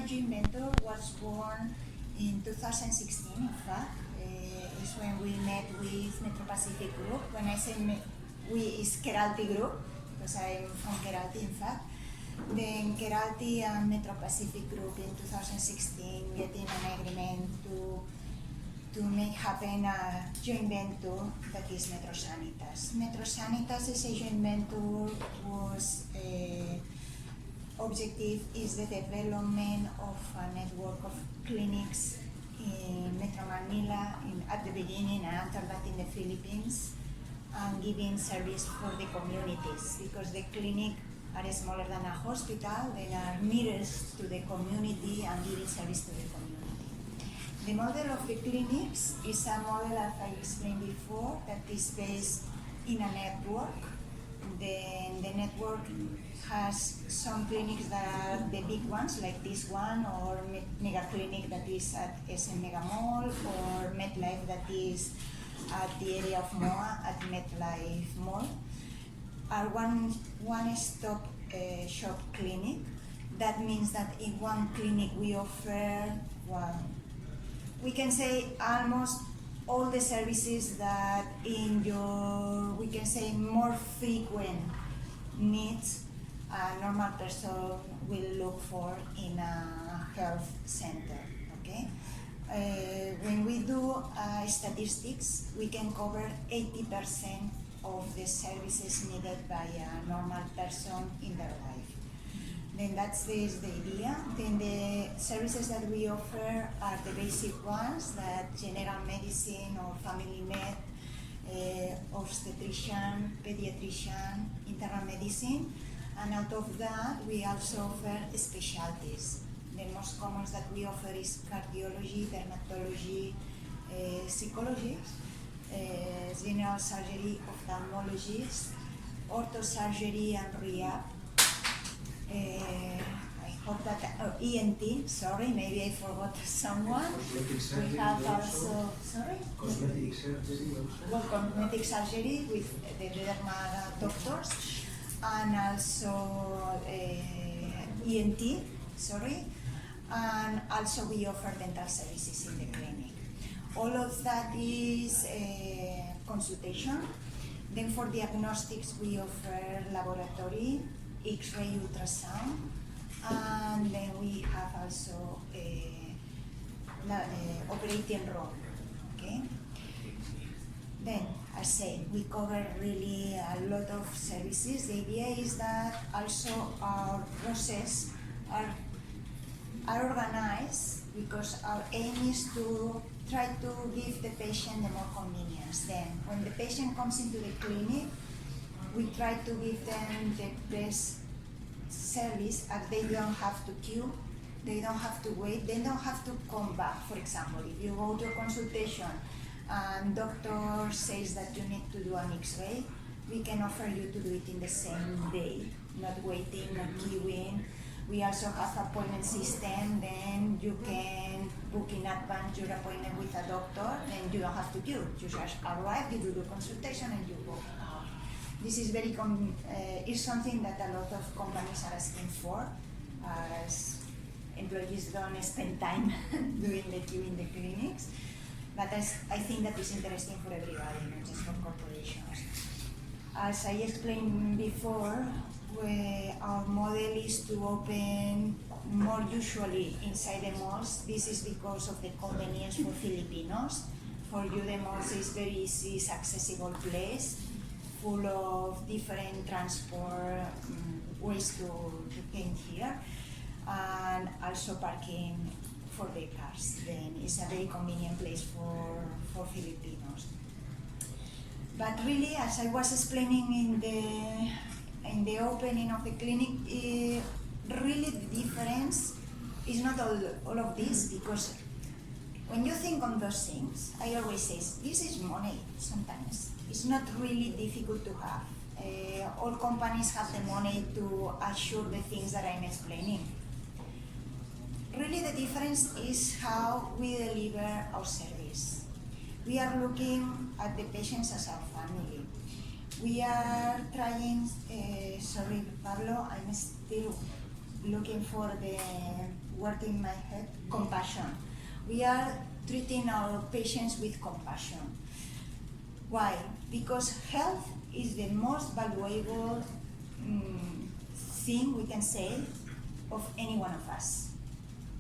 joint venture was born in 2016, in fact. Is when we met with Metro Pacific Group. When I say we, is Keralty Group, because I'm from Keralty, in fact. Then Keralty and Metro Pacific Group in 2016 getting an agreement to make happen a joint venture that is MetroSanitas. MetroSanitas is a joint venture whose objective is the development of a network of clinics in Metro Manila at the beginning and after that in the Philippines, and giving service for the communities, because the clinic are smaller than a hospital, they are nearest to the community and giving service to the community. The model of the clinics is a model, as I explained before, that is based in a network. Then the network has some clinics that are the big ones, like this one, or Mega Clinic that is at SM Mega Mall, or MedLife that is at the area of MOA at MedLife Mall. Are one-stop shop clinic. That means that in one clinic we offer, we can say almost all the services that in your, we can say, more frequent needs a normal person will look for in a health center, okay? When we do statistics, we can cover 80% of the services needed by a normal person in their life. Then that's the idea. Then the services that we offer are the basic ones, that general medicine or family med, obstetrician, pediatrician, internal medicine, and out of that we also offer specialties. The most common that we offer is cardiology, dermatology, psychology, general surgery, ophthalmologist, orthosurgery and rehab. I hope that, ENT, sorry, maybe I forgot someone. We have also, sorry? Cosmetic surgery also? Well, cosmetic surgery with the derma doctors, and also ENT, sorry, and also we offer dental services in the clinic. All of that is consultation. Then for diagnostics we offer laboratory, X-ray, ultrasound, and then we have also operating room, okay? Then, as I said, we cover really a lot of services. The idea is that also our process are organized, because our aim is to try to give the patient the more convenience. Then, when the patient comes into the clinic, we try to give them the best service, as they don't have to queue, they don't have to wait, they don't have to come back. For example, if you go to a consultation and doctor says that you need to do an X-ray, we can offer you to do it in the same day, not waiting, not queuing. We also have appointment system, then you can book in advance your appointment with a doctor, and you don't have to queue. You just arrive, you do the consultation, and you go out. This is is something that a lot of companies are asking for, as employees don't spend time doing the queue in the clinics. But I think that is interesting for everybody, not just for corporations. As I explained before, our model is to open more usually inside the malls. This is because of the convenience for Filipinos. For you, the malls is very easy, it's accessible place, full of different transport ways to get here, and also parking for the cars. Then it's a very convenient place for Filipinos. But really, as I was explaining in the opening of the clinic, really the difference is not all of this, because when you think on those things, I always say, this is money sometimes. It's not really difficult to have. All companies have the money to assure the things that I'm explaining. Really the difference is how we deliver our service. We are looking at the patients as our family. We are trying, sorry Pablo, I'm still looking for the word in my head, compassion. We are treating our patients with compassion. Why? Because health is the most valuable thing we can say of any one of us.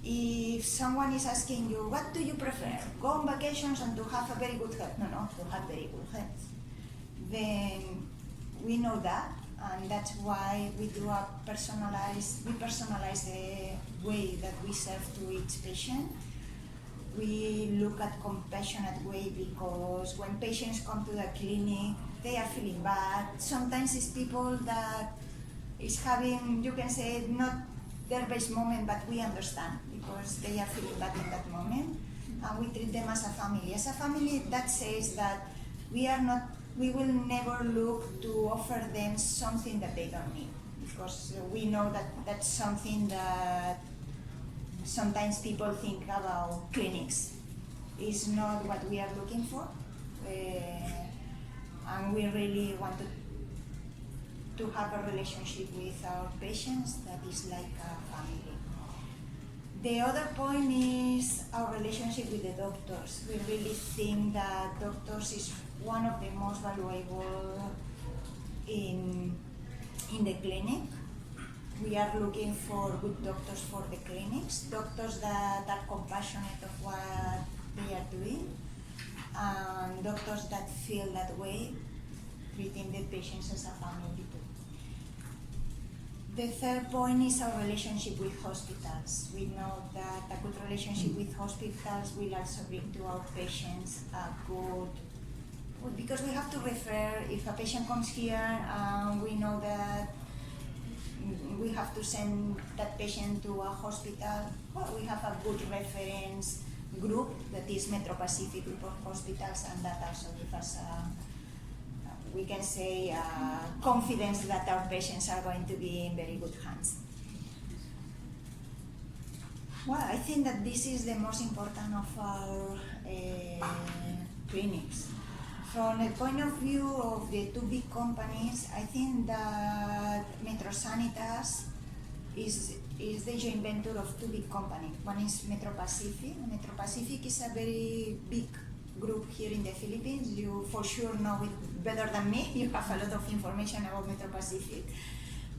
If someone is asking you, what do you prefer? Go on vacations and to have a very good health? No, to have very good health. Then we know that, and that's why we personalize the way that we serve to each patient. We look at compassionate way because when patients come to the clinic, they are feeling bad. Sometimes it's people that is having, you can say, not their best moment, but we understand because they are feeling bad in that moment, and we treat them as a family. As a family, that says that we will never look to offer them something that they don't need, because we know that that's something that sometimes people think about clinics. It's not what we are looking for, and we really want to have a relationship with our patients that is like a family. The other point is our relationship with the doctors. We really think that doctors is one of the most valuable in the clinic. We are looking for good doctors for the clinics, doctors that are compassionate of what they are doing, and doctors that feel that way, treating the patients as a family too. The third point is our relationship with hospitals. We know that a good relationship with hospitals will also bring to our patients a good, because we have to refer, if a patient comes here, we know that we have to send that patient to a hospital. Well, we have a good reference group that is Metro Pacific group of hospitals, and that also gives us we can say confidence that our patients are going to be in very good hands. Well, I think that this is the most important of our clinics. From the point of view of the two big companies, I think that MetroSanitas is the joint venture of two big companies. One is Metro Pacific. Metro Pacific is a very big group here in the Philippines. You for sure know it better than me. You have a lot of information about Metro Pacific.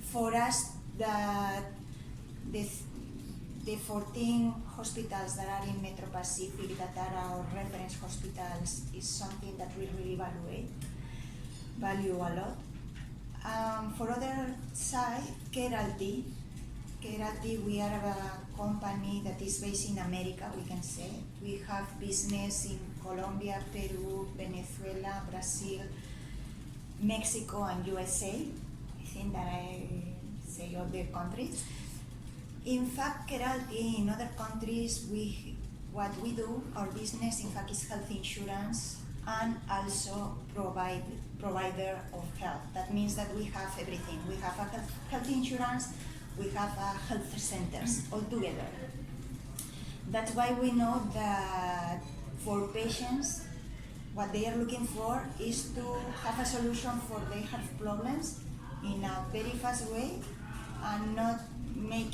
For us, the 14 hospitals that are in Metro Pacific, that are our reference hospitals, is something that we really value a lot. For other side, Keralty, we are a company that is based in America, we can say. We have business in Colombia, Peru, Venezuela, Brazil, Mexico, and USA. I think that I say all the countries. In fact, Keralty, in other countries, what we do, our business, in fact, is health insurance and also provider of health. That means that we have everything. We have a health insurance, we have a health centers all together. That's why we know that for patients, what they are looking for is to have a solution for their health problems in a very fast way, and not make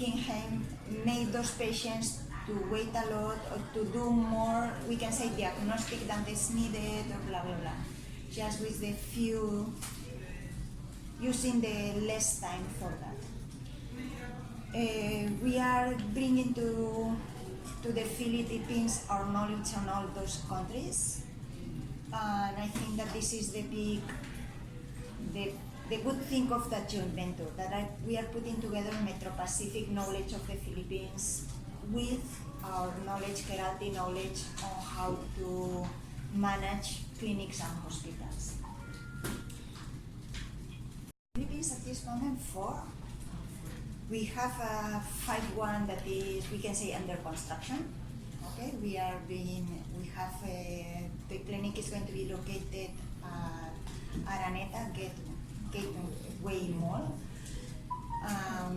those patients to wait a lot or to do more, we can say, diagnostic than is needed, or blah blah blah. Just with the few, using the less time for that. We are bringing to the Philippines our knowledge on all those countries, and I think that this is the good thing of that joint venture, that we are putting together Metro Pacific knowledge of the Philippines with our knowledge, Keralty knowledge on how to manage clinics and hospitals. Philippines at this moment 4. We have a 5-1 that is, we can say, under construction. Okay, the clinic is going to be located at Araneta Gateway Mall.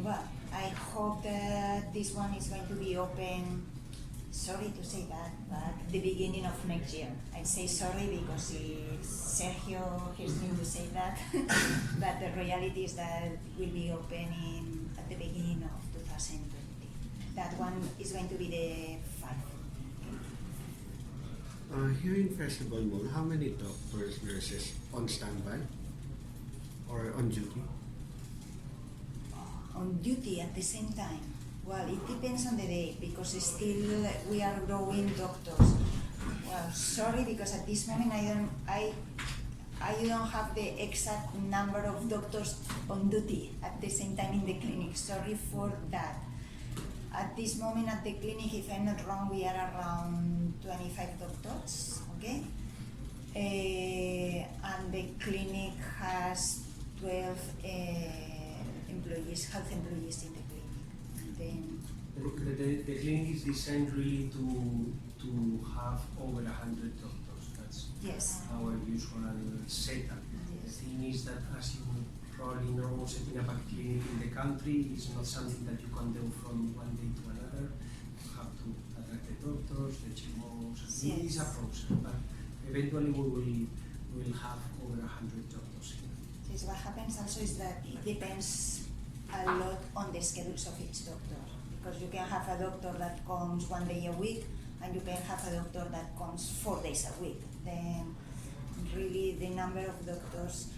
But I hope that this one is going to be open, sorry to say that, but the beginning of next year. I say sorry because Sergio hears me to say that, but the reality is that it will be open at the beginning of 2020. That one is going to be the 5. Here in Festival Mall, how many doctors, nurses on standby or on duty? On duty at the same time. Well, it depends on the day because still we are growing doctors. Well, sorry, because at this moment I don't have the exact number of doctors on duty at the same time in the clinic. Sorry for that. At this moment at the clinic, if I'm not wrong, we are around 25 doctors, okay? And the clinic has 12 employees, health employees in the clinic. Then, The clinic is designed really to have over 100 doctors. That's yes. our usual setup. The Yes. thing is that, as you probably know, setting up a clinic in the country is not something that you can do from one day to another. You have to attract the doctors, the HMOs. It is a Yes. process, but eventually we will have over 100 doctors here. Yes, what happens also is that it depends a lot on the schedules of each doctor. Because you can have a doctor that comes 1 day a week, and you can have a doctor that comes 4 days a week. Then, really, the number of doctors.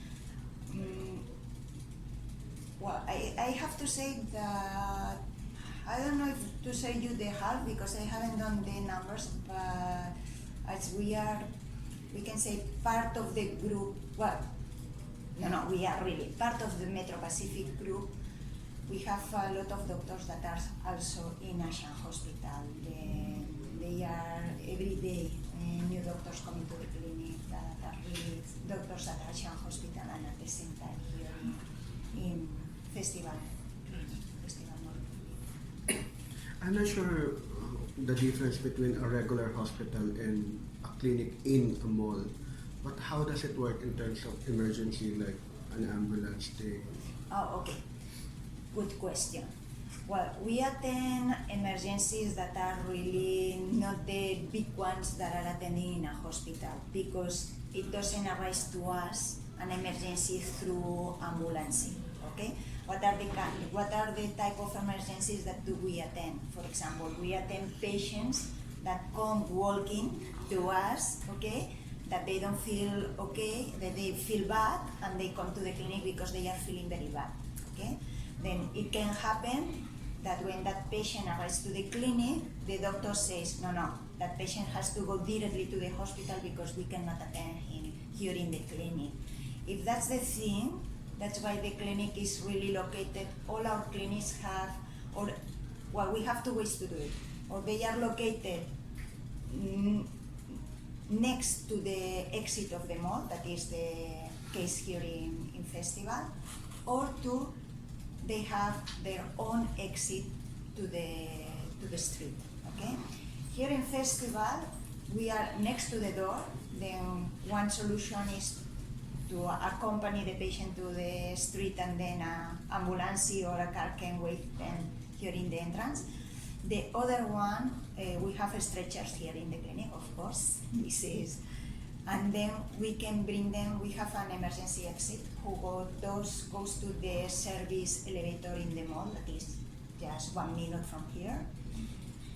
Well, I have to say that I don't know if to say you the half because I haven't done the numbers, but as we can say part of the group. Well, no, we are really part of the Metro Pacific group. We have a lot of doctors that are also in Asian Hospital. They are every day new doctors coming to the clinic that are really doctors at Asian Hospital and at the same time here in Festival Mall. I'm not sure the difference between a regular hospital and a clinic in a mall. But how does it work in terms of emergency, like an ambulance thing? Oh, okay. Good question. Well, we attend emergencies that are really not the big ones that are attending in a hospital because it doesn't arise to us an emergency through ambulance. Okay? What are the type of emergencies that do we attend? For example, we attend patients that come walking to us, okay, that they don't feel okay, that they feel bad, and they come to the clinic because they are feeling very bad, okay? Then it can happen that when that patient arrives to the clinic, the doctor says, no, that patient has to go directly to the hospital because we cannot attend him here in the clinic. If that's the thing, that's why the clinic is really located. All our clinics have, we have two ways to do it. Or they are located next to the exit of the mall, that is the case here in Festival, or two, they have their own exit to the street, okay? Here in Festival, we are next to the door. Then one solution is to accompany the patient to the street and then an ambulance or a car can wait them here in the entrance. The other one, we have stretchers here in the clinic, of course, and then we can bring them, we have an emergency exit goes to the service elevator in the mall, that is just 1 minute from here.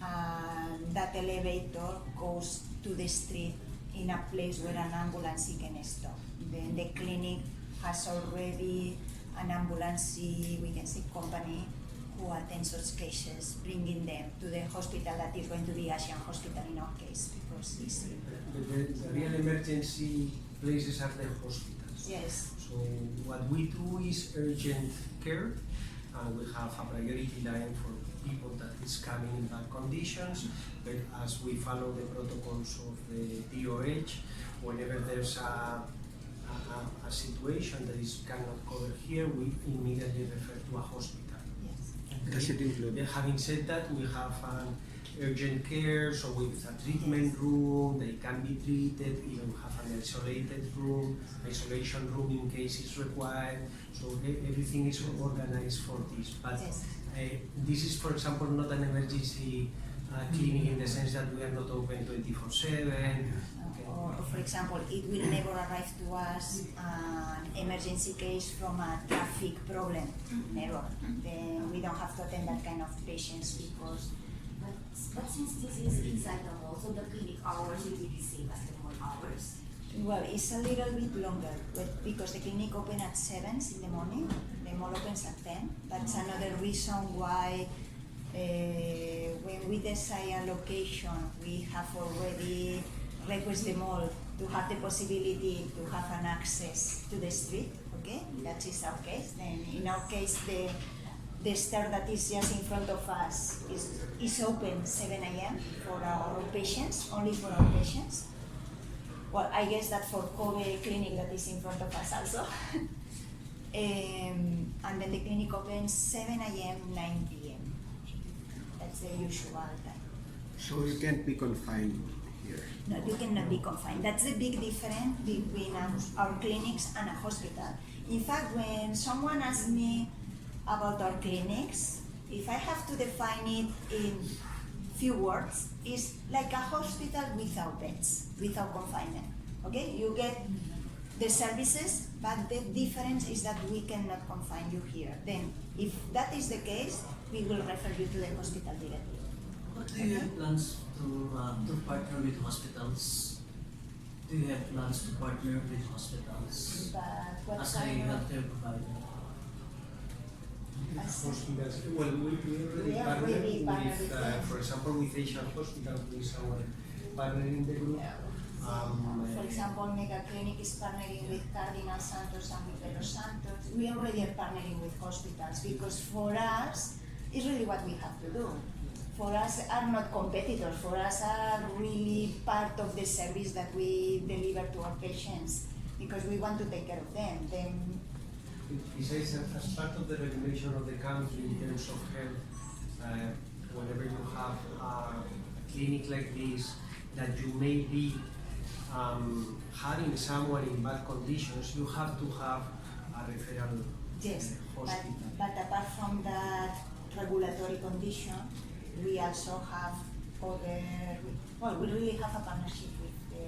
And that elevator goes to the street in a place where an ambulance can stop. Then the clinic has already an ambulance, we can say, company who attends such cases, bringing them to the hospital that is going to be Asian Hospital in our case, because it's... The real emergency places are the hospitals. Yes. So what we do is urgent care, and we have a priority line for people that is coming in bad conditions, but as we follow the protocols of the DOH, whenever there's a situation that is cannot cover here, we immediately refer to a hospital. Yes. Does it include? Having said that, we have an urgent care, so with a treatment room, they can be treated, even have an isolation room in case it's required, so everything is organized for this. But Yes. This is, for example, not an emergency clinic in the sense that we are not open 24/7. Okay. or for example, it will never arrive to us an emergency case from a traffic problem, never. Then we don't have to attend that kind of patients because But since this is inside the mall, so the clinic hours will be the same as the mall hours. well, it's a little bit longer but because the clinic open at 7 in the morning, the mall opens at 10. That's another reason why when we decide a location, we have already requested the mall to have the possibility to have an access to the street, okay? That is our case. Then in our case, the stair that is just in front of us is open 7 a.m. for our patients, only for our patients. Well, I guess that for Kobe clinic that is in front of us also. And then the clinic opens 7 a.m., 9 p.m. That's the usual time. So you can't be confined here. No, you cannot be confined. That's the big difference between our clinics and a hospital. In fact, when someone asks me about our clinics, if I have to define it in few words, it's like a hospital without beds, without confinement. Okay, you get the services, but the difference is that we cannot confine you here. Then, if that is the case, we will refer you to the hospital directly. But do you have plans to partner with hospitals? Do you have plans to partner with hospitals But what as a kind of healthcare provider? Hospitals. Well, we already We are partner already partnered with, with them. for example, with Asian Hospital, who is our partner in the group. For example, Mega Clinic is partnering with Cardinal Santos and with MetroSanitas. We already are partnering with hospitals because for us, it's really what we have to do. For us are not competitors, for us are really part of the service that we deliver to our patients because we want to take care of them. Then Besides, as part of the regulation of the country in terms of health, whenever you have a clinic like this, that you may be having someone in bad conditions, you have to have a referral yes, hospital. but apart from that regulatory condition, we also have other, well, we really have a partnership with the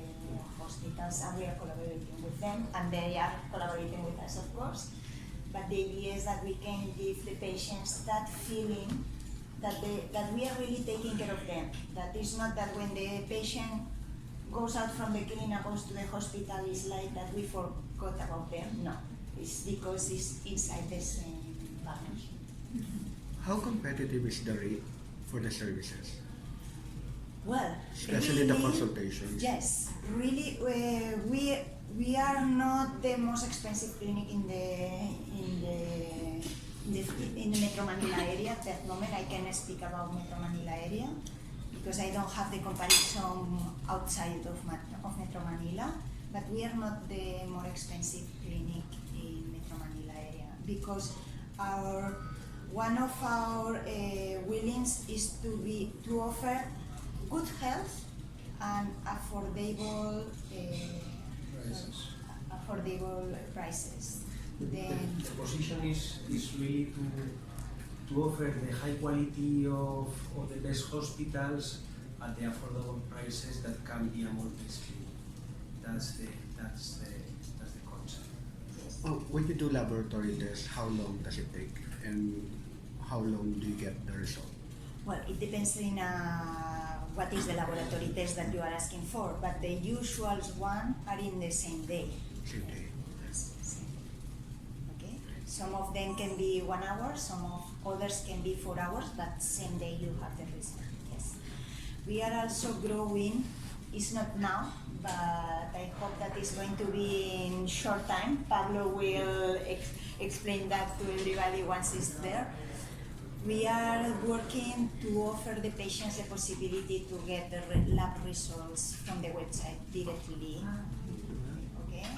hospitals and we are collaborating with them and they are collaborating with us, of course. But the idea is that we can give the patients that feeling that we are really taking care of them. That is not that when the patient goes out from the clinic and goes to the hospital, it's like that we forgot about them. No, it's because it's inside the same partnership. How competitive is the rate for the services? Well, Especially the consultations. Yes, really, we are not the most expensive clinic in the Metro Manila area at that moment. I can speak about Metro Manila area because I don't have the comparison outside of Metro Manila. But we are not the more expensive clinic in Metro Manila area because one of our willings is to offer good health and affordable prices. Then The position is really to offer the high quality of the best hospitals at the affordable prices that can be a multi-based clinic. That's the concept. When you do laboratory tests, how long does it take? And how long do you get the result? well, it depends on what is the laboratory test that you are asking for, but the usual one are in the same day. Same day. Same. Okay. Some of them can be 1 hour, some of others can be 4 hours, but same day you have the result. Yes. We are also growing. It's not now, but I hope that is going to be in short time. Pablo will explain that to everybody once it's there. We are working to offer the patients the possibility to get the lab results from the website directly. Okay,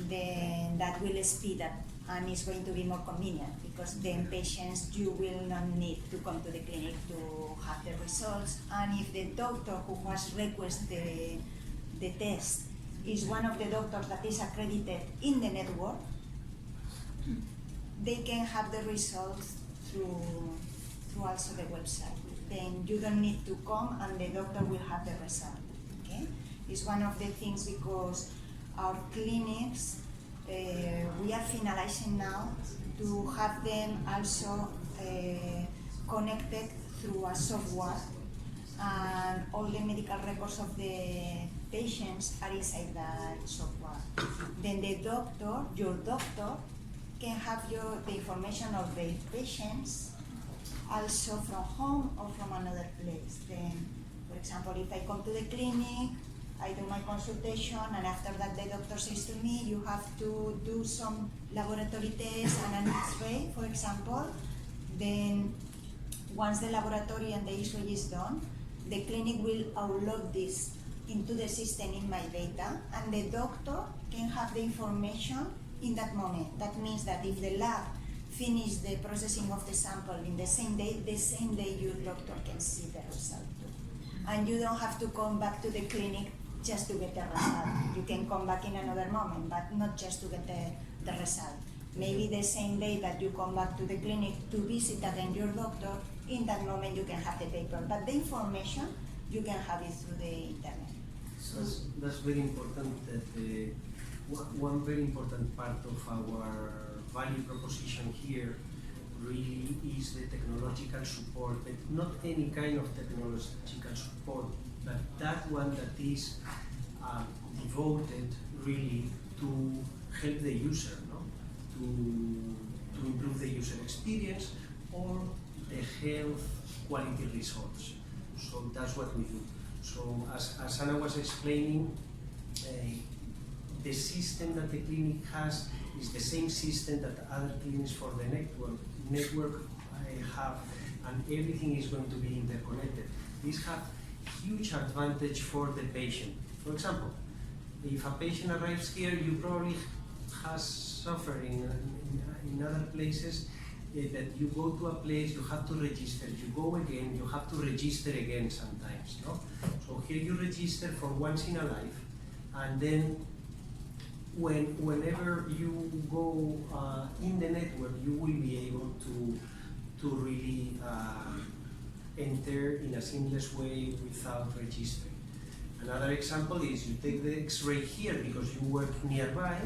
then that will speed up and it's going to be more convenient because then patients, you will not need to come to the clinic to have the results. And if the doctor who has requested the test is one of the doctors that is accredited in the network, they can have the results through also the website. Then you don't need to come and the doctor will have the result. Okay? It's one of the things because our clinics, we are finalizing now to have them also connected through a software, and all the medical records of the patients are inside that software. Then the doctor, your doctor, can have the information of the patients also from home or from another place. Then, for example, if I come to the clinic, I do my consultation, and after that the doctor says to me, you have to do some laboratory tests and an X-ray, for example. Then once the laboratory and the X-ray is done, the clinic will upload this into the system in my data, and the doctor can have the information in that moment. That means that if the lab finish the processing of the sample in the same day your doctor can see the result too. And you don't have to come back to the clinic just to get the result. You can come back in another moment, but not just to get the result. Maybe the same day that you come back to the clinic to visit again your doctor, in that moment you can have the paper. But the information, you can have it through the internet. So that's very important. That one very important part of our value proposition here really is the technological support, but not any kind of technological support, but that one that is devoted really to help the user, no? to improve the user experience or the health quality results. So that's what we do. So as Anna was explaining, the system that the clinic has is the same system that other clinics for the network have, and everything is going to be interconnected. This has huge advantage for the patient. For example, if a patient arrives here, you probably has suffered in other places that you go to a place, you have to register, you go again, you have to register again sometimes, no? So here you register for once in a life, and then whenever you go in the network, you will be able to really enter in a seamless way without registering. Another example is you take the X-ray here because you work nearby,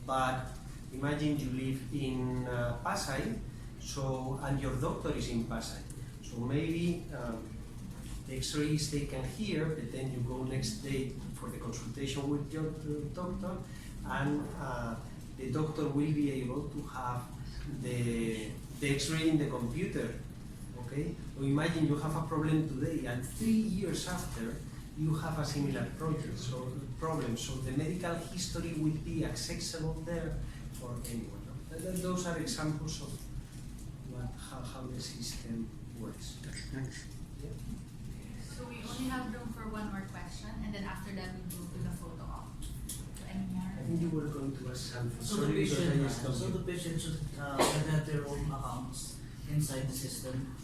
but imagine you live in Pasay, and your doctor is in Pasay. So maybe the X-ray is taken here, but then you go next day for the consultation with your doctor, and the doctor will be able to have the X-ray in the computer. Okay? So imagine you have a problem today, and 3 years after, you have a similar problem. So the medical history will be accessible there for anyone. Those are examples of how the system works. Thanks. Yeah. So we only have room for one more question, and then after that we move to the photo op. Any more? I think you were going to ask something. So the Sorry, because I just patient, so the patient should have their own accounts inside the system.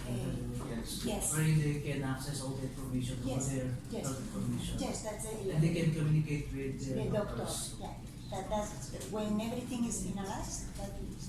Yes. Yes. Where they can access all the information Yes. for their Yes. health information. Yes, that's it. And they can communicate with The their doctor, doctors. yeah. That's when everything is finalized, that is